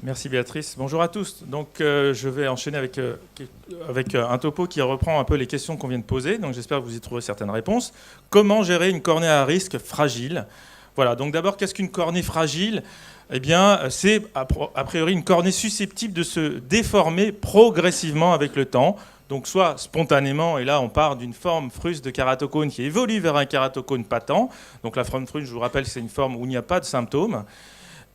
Merci Béatrice. Bonjour à tous. Donc je vais enchaîner avec un topo qui reprend un peu les questions qu'on vient de poser. Donc j'espère que vous y trouverez certaines réponses. Comment gérer une cornée à risque fragile? Voilà. Donc d'abord, qu'est-ce qu'une cornée fragile? Eh bien, c'est a priori une cornée susceptible de se déformer progressivement avec le temps. Donc soit spontanément, et là on part d'une forme fruste de kératocone qui évolue vers un kératocone patent. Donc la forme fruste, je vous rappelle, c'est une forme où il n'y a pas de symptômes.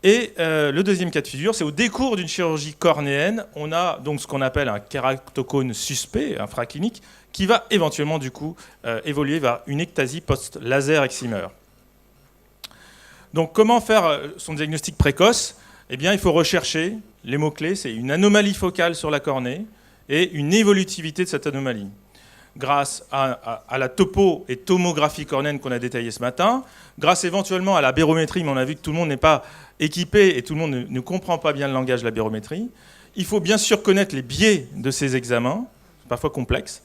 Et le deuxième cas de figure, c'est au décours d'une chirurgie cornéenne, on a donc ce qu'on appelle un kératocone suspect, infraclinique, qui va éventuellement du coup évoluer vers une ectasie post-laser excimer. Donc comment faire son diagnostic précoce? Eh bien, il faut rechercher les mots-clés, c'est une anomalie focale sur la cornée et une évolutivité de cette anomalie. Grâce à la topo et tomographie cornéenne qu'on a détaillée ce matin, grâce éventuellement à la bérométrie, mais on a vu que tout le monde n'est pas équipé et tout le monde ne comprend pas bien le langage de la bérométrie. Il faut bien sûr connaître les biais de ces examens, parfois complexes.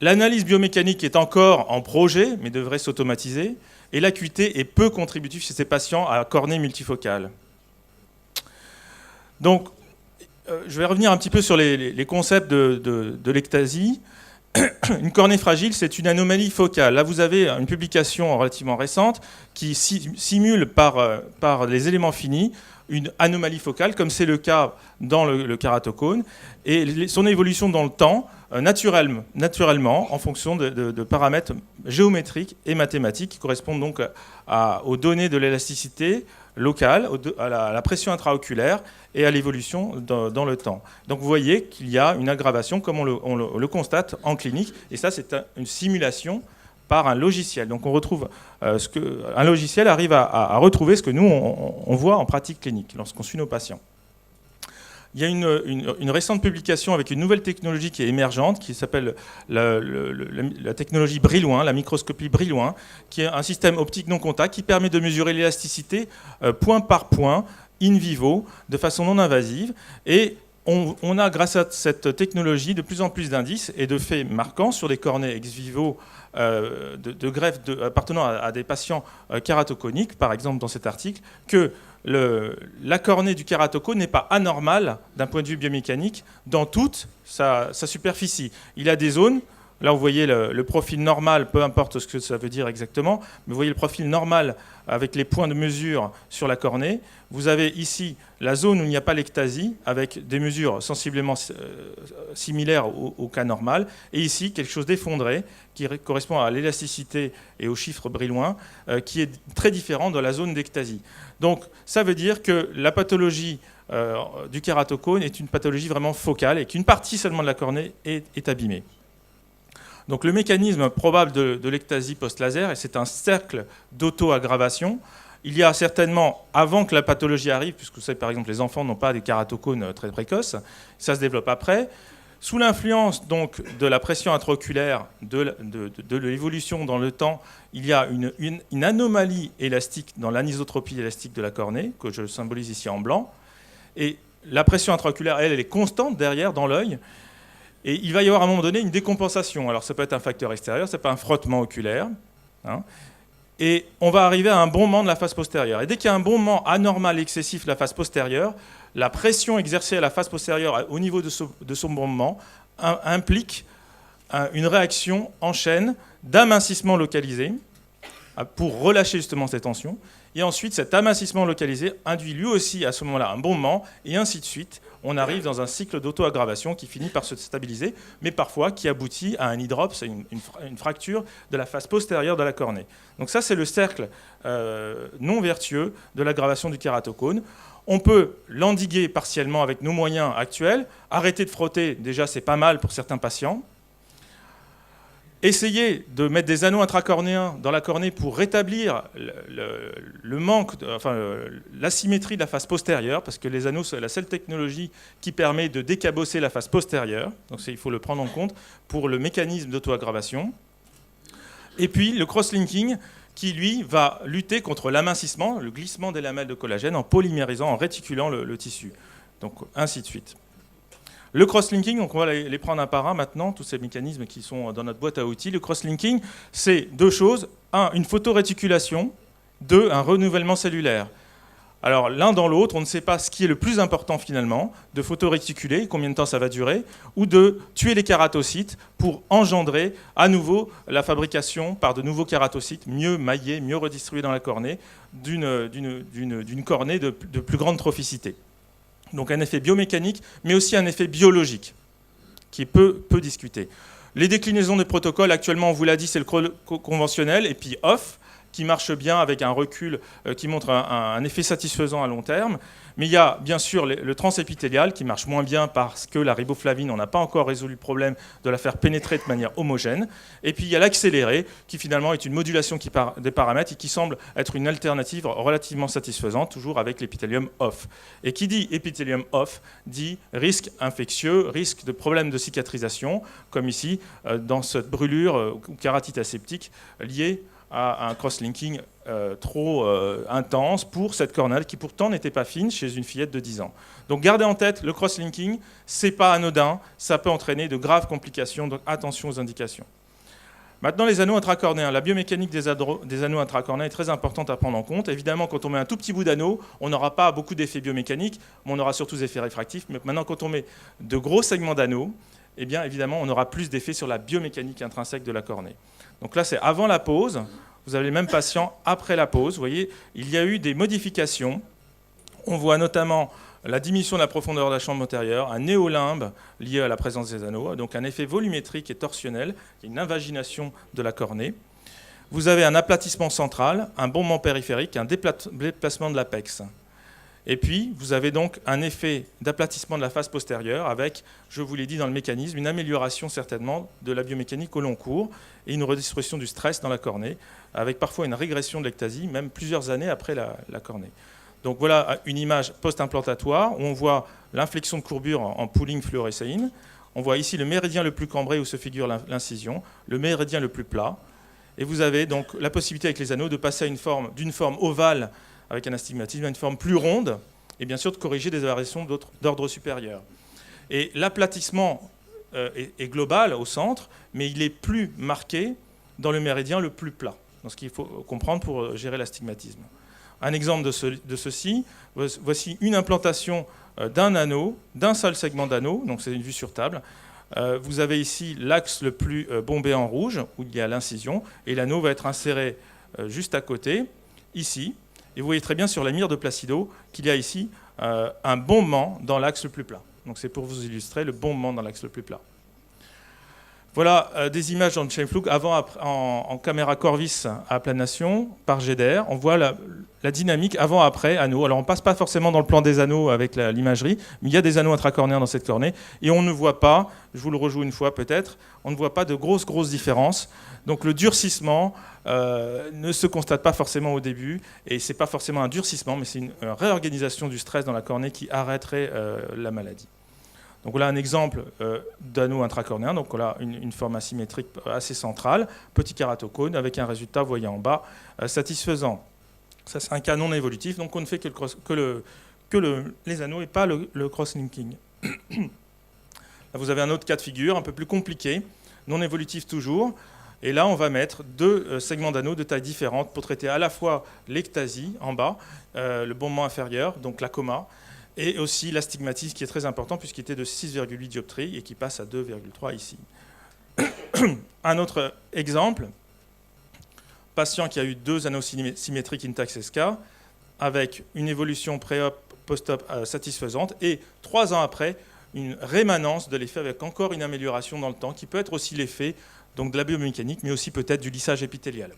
L'analyse biomécanique est encore en projet, mais devrait s'automatiser, et l'acuité est peu contributive chez ces patients à cornée multifocale. Donc, je vais revenir un petit peu sur les concepts de l'ectasie. Une cornée fragile, c'est une anomalie focale. Là, vous avez une publication relativement récente qui simule par les éléments finis une anomalie focale, comme c'est le cas dans le kératocone, et son évolution dans le temps, naturellement, en fonction de paramètres géométriques et mathématiques qui correspondent donc aux données de l'élasticité locale, à la pression intraoculaire et à l'évolution dans le temps. Donc vous voyez qu'il y a une aggravation comme on le constate en clinique, et ça c'est une simulation par un logiciel. Donc on retrouve un logiciel arrive à retrouver ce que nous on voit en pratique clinique lorsqu'on suit nos patients. Il y a une récente publication avec une nouvelle technologie qui est émergente, qui s'appelle la technologie Brillouin, la microscopie Brillouin, qui est un système optique non contact qui permet de mesurer l'élasticité point par point, in vivo, de façon non invasive. Et on a, grâce à cette technologie, de plus en plus d'indices et de faits marquants sur des cornées ex vivo de greffe appartenant à des patients kératoconiques, par exemple dans cet article, que la cornée du kératocone n'est pas anormale d'un point de vue biomécanique dans toute sa superficie. Il a des zones, là vous voyez le profil normal, peu importe ce que ça veut dire exactement, mais vous voyez le profil normal avec les points de mesure sur la cornée. Vous avez ici la zone où il n'y a pas l'ectasie, avec des mesures sensiblement similaires au cas normal, et ici quelque chose d'effondré qui correspond à l'élasticité et au chiffre Brillouin, qui est très différent de la zone d'ectasie. Donc ça veut dire que la pathologie du kératocone est une pathologie vraiment focale et qu'une partie seulement de la cornée est abîmée. Donc le mécanisme probable de l'ectasie post-laser, et c'est un cercle d'auto-aggravation. Il y a certainement, avant que la pathologie arrive, puisque vous savez par exemple les enfants n'ont pas des kératocones très précoces, ça se développe après. Sous l'influence donc de la pression intraoculaire, de l'évolution dans le temps, il y a une anomalie élastique dans l'anisotropie élastique de la cornée, que je symbolise ici en blanc. Et la pression intraoculaire, elle est constante derrière, dans l'œil. Et il va y avoir à un moment donné une décompensation. Alors ça peut être un facteur extérieur, ça peut être un frottement oculaire. Hein. Et on va arriver à un bombement de la face postérieure. Et dès qu'il y a un bombement anormal excessif de la face postérieure, la pression exercée à la face postérieure au niveau de son bombement implique une réaction en chaîne d'amincissement localisé pour relâcher justement ces tensions. Et ensuite, cet amincissement localisé induit lui aussi à ce moment-là un bombement, et ainsi de suite. On arrive dans un cycle d'auto-aggravation qui finit par se stabiliser, mais parfois qui aboutit à un hydrops, une fracture de la face postérieure de la cornée. Donc ça, c'est le cercle non vertueux de l'aggravation du kératocone. On peut l'endiguer partiellement avec nos moyens actuels. Arrêter de frotter, déjà, c'est pas mal pour certains patients. Essayer de mettre des anneaux intracornéens dans la cornée pour rétablir le manque, l'asymétrie de la face postérieure, parce que les anneaux, c'est la seule technologie qui permet de décabosser la face postérieure. Donc il faut le prendre en compte pour le mécanisme d'auto-aggravation. Et puis le cross-linking, qui lui va lutter contre l'amincissement, le glissement des lamelles de collagène en polymérisant, en réticulant le tissu. Donc ainsi de suite. Le cross-linking, donc on va les prendre un par un maintenant, tous ces mécanismes qui sont dans notre boîte à outils. Le cross-linking, c'est deux choses. Un, une photoréticulation 2, un renouvellement cellulaire. Alors l'un dans l'autre, on ne sait pas ce qui est le plus important finalement, de photoréticuler, combien de temps ça va durer, ou de tuer les kératocytes pour engendrer à nouveau la fabrication par de nouveaux kératocytes mieux maillés, mieux redistribués dans la cornée, d'une cornée de plus grande trophicité. Donc un effet biomécanique, mais aussi un effet biologique, qui est peu discuté. Les déclinaisons des protocoles, actuellement, on vous l'a dit, c'est le conventionnel, et puis off, qui marche bien avec un recul qui montre un effet satisfaisant à long terme. Mais il y a bien sûr le transépithélial qui marche moins bien parce que la riboflavine, on n'a pas encore résolu le problème de la faire pénétrer de manière homogène. Et puis il y a l'accéléré qui finalement est une modulation des paramètres et qui semble être une alternative relativement satisfaisante, toujours avec l'épithélium off. Et qui dit épithélium off dit risque infectieux, risque de problèmes de cicatrisation, comme ici dans cette brûlure ou kératite aseptique liée à un cross-linking trop intense pour cette cornelle qui pourtant n'était pas fine chez une fillette de 10 ans. Donc gardez en tête, le cross-linking, ce n'est pas anodin, ça peut entraîner de graves complications, donc attention aux indications. Maintenant, les anneaux intracornéens. La biomécanique des anneaux intracornéens est très importante à prendre en compte. Évidemment, quand on met un tout petit bout d'anneau, on n'aura pas beaucoup d'effets biomécaniques, mais on aura surtout des effets réfractifs. Mais maintenant, quand on met de gros segments d'anneaux, eh bien, évidemment, on aura plus d'effets sur la biomécanique intrinsèque de la cornée. Donc là, c'est avant la pause. Vous avez les mêmes patients après la pause. Vous voyez, il y a eu des modifications. On voit notamment la diminution de la profondeur de la chambre antérieure, un néolimbe lié à la présence des anneaux, donc un effet volumétrique et torsionnel, une invagination de la cornée. Vous avez un aplatissement central, un bombement périphérique, un déplacement de l'apex. Et puis, vous avez donc un effet d'aplatissement de la face postérieure avec, je vous l'ai dit dans le mécanisme, une amélioration certainement de la biomécanique au long cours et une redistribution du stress dans la cornée, avec parfois une régression de l'ectasie, même plusieurs années après la cornée. Donc voilà une image post-implantatoire où on voit l'inflexion de courbure en pooling fluorescéine. On voit ici le méridien le plus cambré où se figure l'incision, le méridien le plus plat. Et vous avez donc la possibilité avec les anneaux de passer d'une forme ovale avec un astigmatisme à une forme plus ronde, et bien sûr de corriger des variations d'ordre supérieur. Et l'aplatissement est global au centre, mais il est plus marqué dans le méridien le plus plat, dans ce qu'il faut comprendre pour gérer l'astigmatisme. Un exemple de ceci, voici une implantation d'un anneau, d'un seul segment d'anneau, donc c'est une vue sur table. Vous avez ici l'axe le plus bombé en rouge, où il y a l'incision, et l'anneau va être inséré juste à côté, ici. Et vous voyez très bien sur la mire de Placido qu'il y a ici un bombement dans l'axe le plus plat. Donc c'est pour vous illustrer le bombement dans l'axe le plus plat. Voilà des images en chain flug en caméra Corvis à aplanation par GDR. On voit la dynamique avant-après anneaux. Alors on ne passe pas forcément dans le plan des anneaux avec l'imagerie, mais il y a des anneaux intracornéens dans cette cornée et on ne voit pas, je vous le rejoue une fois peut-être, on ne voit pas de grosses différences. Donc le durcissement ne se constate pas forcément au début et ce n'est pas forcément un durcissement, mais c'est une réorganisation du stress dans la cornée qui arrêterait la maladie. Donc voilà un exemple d'anneau intracornéen, donc voilà une forme asymétrique assez centrale, petit kératocone avec un résultat, vous voyez en bas, satisfaisant. Ça c'est un cas non évolutif, donc on ne fait que les anneaux et pas le cross-linking. Là vous avez un autre cas de figure, un peu plus compliqué, non évolutif toujours, et là on va mettre deux segments d'anneaux de taille différente pour traiter à la fois l'ectasie en bas, le bombement inférieur, donc la coma, et aussi l'astigmatisme qui est très important puisqu'il était de 6,8 dioptries et qui passe à 2,3 ici. Un autre exemple, patient qui a eu 2 anneaux symétriques Intax-SK avec une évolution pré-op, post-op satisfaisante et 3 ans après, une rémanence de l'effet avec encore une amélioration dans le temps qui peut être aussi l'effet donc de la biomécanique mais aussi peut-être du lissage épithélial.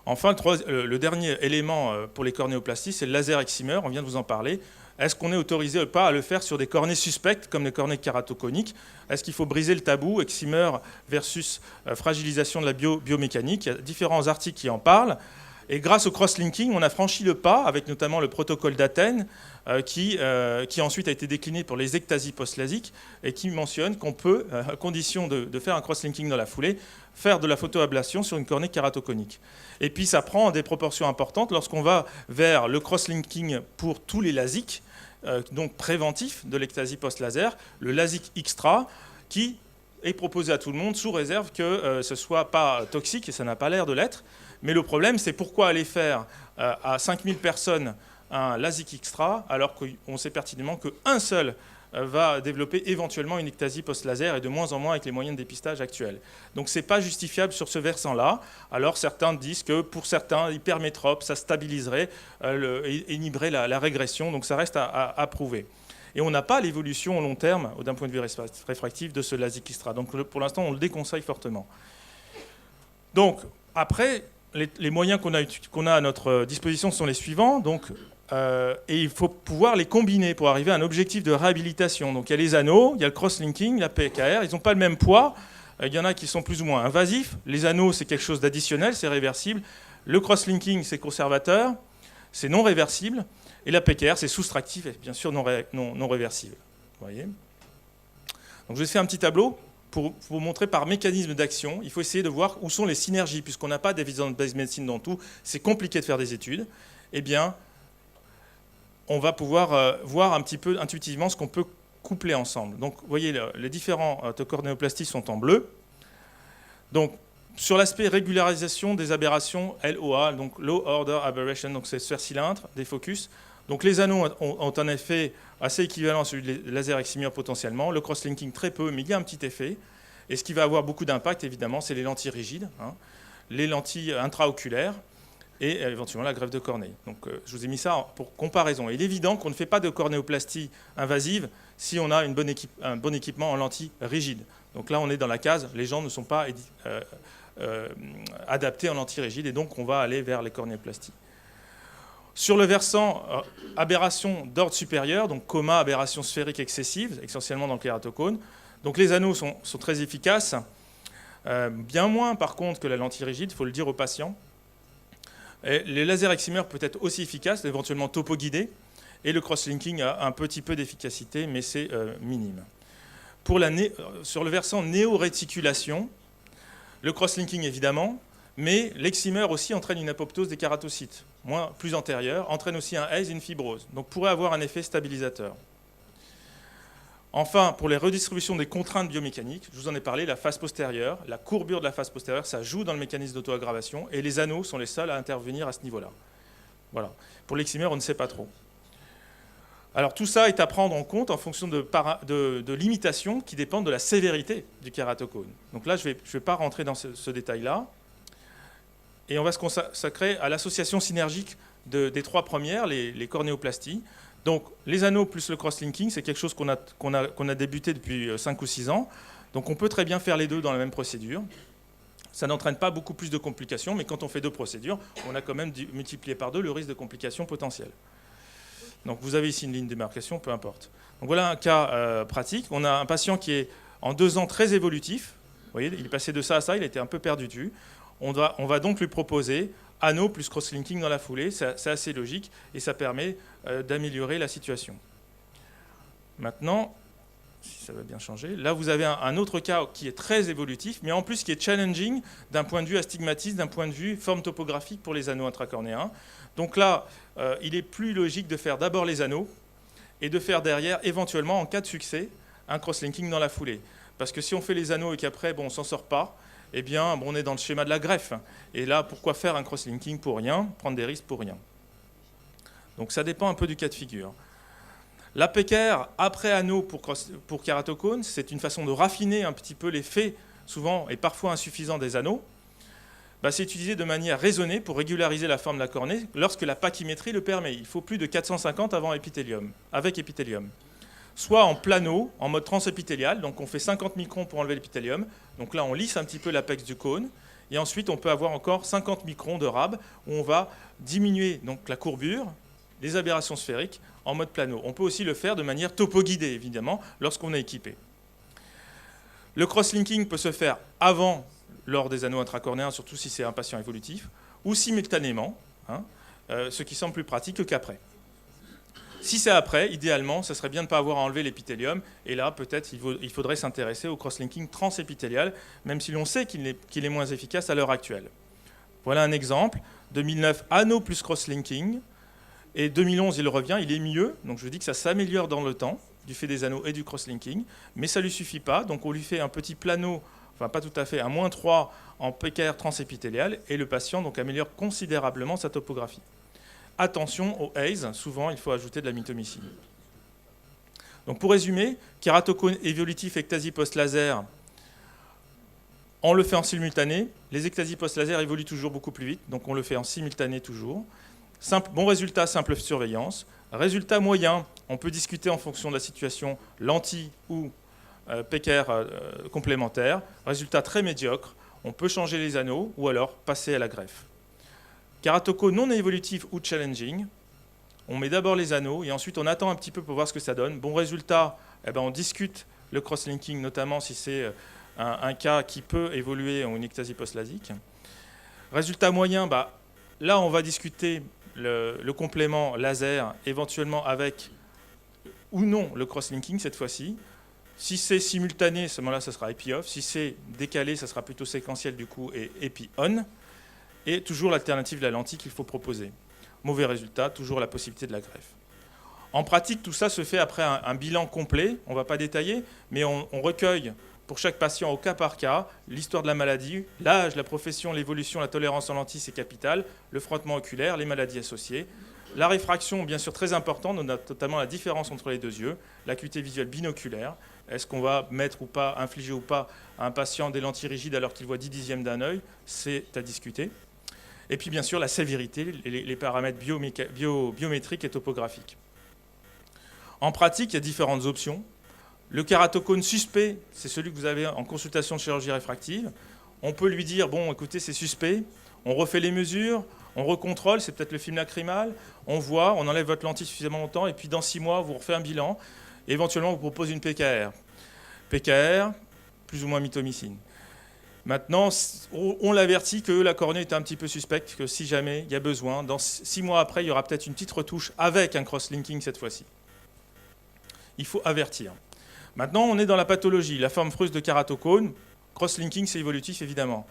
Enfin, le dernier élément pour les cornéoplasties, c'est le laser excimer, on vient de vous en parler. Est-ce qu'on est autorisé ou pas à le faire sur des cornées suspectes, comme les cornées kératoconiques? Est-ce qu'il faut briser le tabou, excimer versus fragilisation de la biomécanique? Il y a différents articles qui en parlent. Et grâce au cross-linking, on a franchi le pas, avec notamment le protocole d'Athènes, qui ensuite a été décliné pour les ectasies post-lasiques, et qui mentionne qu'on peut, à condition de faire un cross-linking dans la foulée, faire de la photoablation sur une cornée kératoconique. Et puis ça prend des proportions importantes lorsqu'on va vers le cross-linking pour tous les LASIK, donc préventif de l'ectasie post-laser, le LASIK extra, qui est proposé à tout le monde sous réserve que ce ne soit pas toxique, et ça n'a pas l'air de l'être, Mais le problème, c'est pourquoi aller faire à 5000 personnes un LASIK extra, alors qu'on sait pertinemment qu'un seul va développer éventuellement une ectasie post-laser et de moins en moins avec les moyens de dépistage actuels. Donc ce n'est pas justifiable sur ce versant-là. Alors certains disent que pour certains, hypermétropes, ça stabiliserait et inhiberait la régression. Donc ça reste à prouver. Et on n'a pas l'évolution au long terme, d'un point de vue réfractif, de ce LASIK extra. Donc pour l'instant, on le déconseille fortement. Donc après, les moyens qu'on a à notre disposition sont les suivants. Donc, et il faut pouvoir les combiner pour arriver à un objectif de réhabilitation. Donc il y a les anneaux, il y a le cross-linking, la PKR, ils n'ont pas le même poids. Il y en a qui sont plus ou moins invasifs. Les anneaux, c'est quelque chose d'additionnel, c'est réversible. Le cross-linking, c'est conservateur, c'est non réversible. Et la PKR, c'est soustractif et bien sûr non réversible. Vous voyez ? Donc je vais faire un petit tableau pour vous montrer par mécanisme d'action. Il faut essayer de voir où sont les synergies, puisqu'on n'a pas d'evidence-based medicine dans tout. C'est compliqué de faire des études. Eh bien, on va pouvoir voir un petit peu intuitivement ce qu'on peut coupler ensemble. Donc, vous voyez, les différents cornéoplasties sont en bleu. Donc, sur l'aspect régularisation des aberrations LOA, donc Low Order Aberration, donc c'est sphère cylindre, des focus. Donc, les anneaux ont un effet assez équivalent à celui des lasers excimer potentiellement. Le cross-linking très peu, mais il y a un petit effet. Et ce qui va avoir beaucoup d'impact, évidemment, c'est les lentilles rigides, les lentilles intraoculaires, et éventuellement la greffe de cornée. Donc je vous ai mis ça pour comparaison. Il est évident qu'on ne fait pas de cornéoplastie invasive si on a un bon équipement en lentilles rigides. Donc là, on est dans la case, les gens ne sont pas adaptés en lentilles rigides, et donc on va aller vers les cornéoplasties. Sur le versant aberration d'ordre supérieur, donc coma, aberration sphérique excessive, essentiellement dans le kératocone, donc les anneaux sont très efficaces, bien moins par contre que la lentille rigide, il faut le dire aux patients. Et les lasers excimer peuvent être aussi efficaces, éventuellement topo-guidés, et le cross-linking a un petit peu d'efficacité, mais c'est minime. Sur le versant néoréticulation, le cross-linking évidemment, mais l'excimer aussi entraîne une apoptose des kératocytes, plus antérieure, entraîne aussi un haze et une fibrose, donc pourrait avoir un effet stabilisateur. Enfin, pour les redistributions des contraintes biomécaniques, je vous en ai parlé, la face postérieure, la courbure de la face postérieure, ça joue dans le mécanisme d'auto-aggravation, et les anneaux sont les seuls à intervenir à ce niveau-là. Voilà. Pour l'excimer, on ne sait pas trop. Alors tout ça est à prendre en compte en fonction de limitations qui dépendent de la sévérité du kératocone. Donc là, je ne vais pas rentrer dans ce détail-là. Et on va se consacrer à l'association synergique des trois premières, les cornéoplasties. Donc les anneaux plus le cross-linking, c'est quelque chose qu'on a débuté depuis 5 ou 6 ans. Donc on peut très bien faire les deux dans la même procédure. Ça n'entraîne pas beaucoup plus de complications, mais quand on fait 2 procédures, on a quand même multiplié par 2 le risque de complications potentielles. Donc vous avez ici une ligne de démarcation, peu importe. Donc voilà un cas pratique. On a un patient qui est en 2 ans très évolutif. Vous voyez, il est passé de ça à ça, il a été un peu perdu de vue. On va donc lui proposer anneau plus cross-linking dans la foulée, c'est assez logique et ça permet d'améliorer la situation. Maintenant, si ça va bien changer, là vous avez un autre cas qui est très évolutif, mais en plus qui est challenging d'un point de vue astigmatisme, d'un point de vue forme topographique pour les anneaux intracornéens. Donc là, il est plus logique de faire d'abord les anneaux et de faire derrière, éventuellement, en cas de succès, un cross-linking dans la foulée. Parce que si on fait les anneaux et qu'après, on ne s'en sort pas, eh bien, on est dans le schéma de la greffe. Et là, pourquoi faire un cross-linking pour rien, prendre des risques pour rien? Donc ça dépend un peu du cas de figure. La PKR après anneau pour kératocone, c'est une façon de raffiner un petit peu l'effet, souvent et parfois insuffisant des anneaux. C'est utilisé de manière raisonnée pour régulariser la forme de la cornée lorsque la pachymétrie le permet. Il faut plus de 450 avec épithélium. Soit en plano, en mode transépithélial, donc on fait 50 microns pour enlever l'épithélium. Donc là, on lisse un petit peu l'apex du cône. Et ensuite, on peut avoir encore 50 microns de rab, où on va diminuer donc, la courbure, les aberrations sphériques, en mode plano. On peut aussi le faire de manière topo-guidée, évidemment, lorsqu'on est équipé. Le cross-linking peut se faire avant, lors des anneaux intracornéens, surtout si c'est un patient évolutif, ou simultanément, ce qui semble plus pratique qu'après. Si c'est après, idéalement, ce serait bien de ne pas avoir à enlever l'épithélium. Et là, peut-être, il faudrait s'intéresser au cross-linking transépithélial, même si l'on sait qu'il est moins efficace à l'heure actuelle. Voilà un exemple. 2009, anneau plus cross-linking. Et 2011, il revient, il est mieux. Donc je dis que ça s'améliore dans le temps, du fait des anneaux et du cross-linking. Mais ça ne lui suffit pas. Donc on lui fait un petit plano, enfin pas tout à fait, un -3 en PKR transépithélial, et le patient donc améliore considérablement sa topographie. Attention aux ACE, souvent il faut ajouter de la mitomycine. Donc pour résumer, kératocone évolutif, ectasie post-laser, on le fait en simultané. Les ectasies post-laser évoluent toujours beaucoup plus vite, donc on le fait en simultané toujours. Bon résultat, simple surveillance. Résultat moyen, on peut discuter en fonction de la situation, lentille ou PKR complémentaire. Résultat très médiocre, on peut changer les anneaux ou alors passer à la greffe. Kératocone non évolutif ou challenging, on met d'abord les anneaux et ensuite on attend un petit peu pour voir ce que ça donne. Bon résultat, eh ben on discute le cross-linking, notamment si c'est un cas qui peut évoluer en une ectasie post-lasique. Résultat moyen, là on va discuter le complément laser, éventuellement avec ou non le cross-linking cette fois-ci. Si c'est simultané, à ce moment-là, ça sera epi-off. Si c'est décalé, ça sera plutôt séquentiel du coup et epi-on. Et toujours l'alternative de la lentille qu'il faut proposer. Mauvais résultat, toujours la possibilité de la greffe. En pratique, tout ça se fait après un bilan complet. On ne va pas détailler, mais on recueille pour chaque patient au cas par cas l'histoire de la maladie, l'âge, la profession, l'évolution, la tolérance en lentilles, c'est capital, le frottement oculaire, les maladies associées. La réfraction, bien sûr, très importante, notamment la différence entre les deux yeux, l'acuité visuelle binoculaire. Est-ce qu'on va mettre ou pas, infliger ou pas à un patient des lentilles rigides alors qu'il voit 10/10 d'un œil? C'est à discuter. Et puis, bien sûr, la sévérité, les paramètres biométriques et topographiques. En pratique, il y a différentes options. Le kératocone suspect, c'est celui que vous avez en consultation de chirurgie réfractive. On peut lui dire, bon, écoutez, c'est suspect, on refait les mesures, on recontrôle, c'est peut-être le film lacrymal, on voit, on enlève votre lentille suffisamment longtemps, et puis dans 6 mois, vous refait un bilan, et éventuellement, on vous propose une PKR. PKR, plus ou moins mitomycine. Maintenant, on l'avertit que la cornée est un petit peu suspecte, que si jamais il y a besoin, dans 6 mois après, il y aura peut-être une petite retouche avec un cross-linking cette fois-ci. Il faut avertir. Maintenant, on est dans la pathologie. La forme fruste de kératocone, cross-linking, c'est évolutif, évidemment.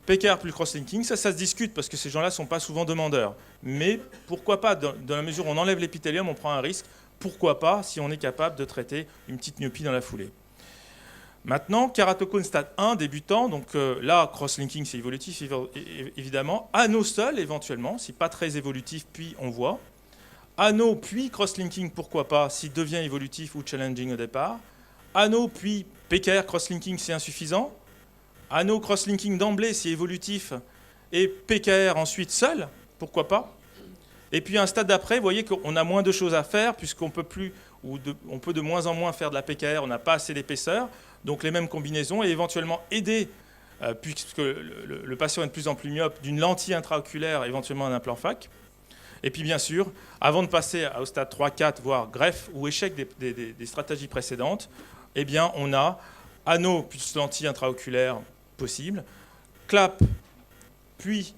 PKR plus cross-linking, ça se discute parce que ces gens-là ne sont pas souvent demandeurs. Mais pourquoi pas, dans la mesure où on enlève l'épithélium, on prend un risque. Pourquoi pas si on est capable de traiter une petite myopie dans la foulée. Maintenant, kératocone stade 1, débutant. Donc là, cross-linking, c'est évolutif, évidemment. Anneau seul, éventuellement, si pas très évolutif, puis on voit. Anneau, puis cross-linking, pourquoi pas, s'il devient évolutif ou challenging au départ. Anneau, puis PKR, cross-linking, c'est insuffisant. Anneau, cross-linking d'emblée, c'est évolutif. Et PKR ensuite seul, pourquoi pas. Et puis un stade d'après, vous voyez qu'on a moins de choses à faire, puisqu'on peut plus, on peut de moins en moins faire de la PKR, on n'a pas assez d'épaisseur. Donc les mêmes combinaisons, et éventuellement aider, puisque le patient est de plus en plus myope, d'une lentille intraoculaire, éventuellement un implant FAC. Et puis bien sûr, avant de passer au stade 3, 4, voire greffe ou échec des stratégies précédentes, eh bien on a anneau plus lentille intraoculaire possible, clap, puis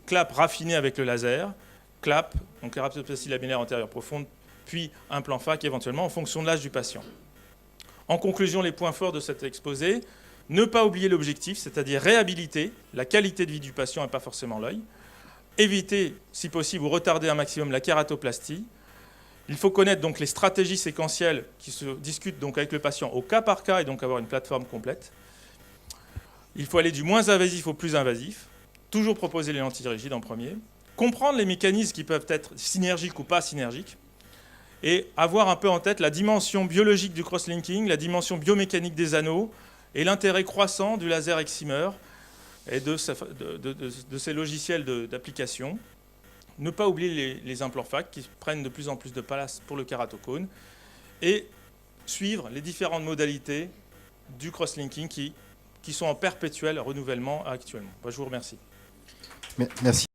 clap raffiné avec le laser, clap, donc kératoplastie laminaire antérieure profonde, puis implant FAC éventuellement en fonction de l'âge du patient. En conclusion, les points forts de cet exposé, ne pas oublier l'objectif, c'est-à-dire réhabiliter la qualité de vie du patient et pas forcément l'œil. Éviter, si possible, ou retarder un maximum la kératoplastie. Il faut connaître donc les stratégies séquentielles qui se discutent donc avec le patient au cas par cas et donc avoir une plateforme complète. Il faut aller du moins invasif au plus invasif. Toujours proposer les lentilles rigides en premier. Comprendre les mécanismes qui peuvent être synergiques ou pas synergiques. Et avoir un peu en tête la dimension biologique du cross-linking, la dimension biomécanique des anneaux et l'intérêt croissant du laser excimer et de ces logiciels d'application. Ne pas oublier les implants FAC qui prennent de plus en plus de place pour le kératocone et suivre les différentes modalités du cross-linking qui sont en perpétuel renouvellement actuellement. Je vous remercie. Merci.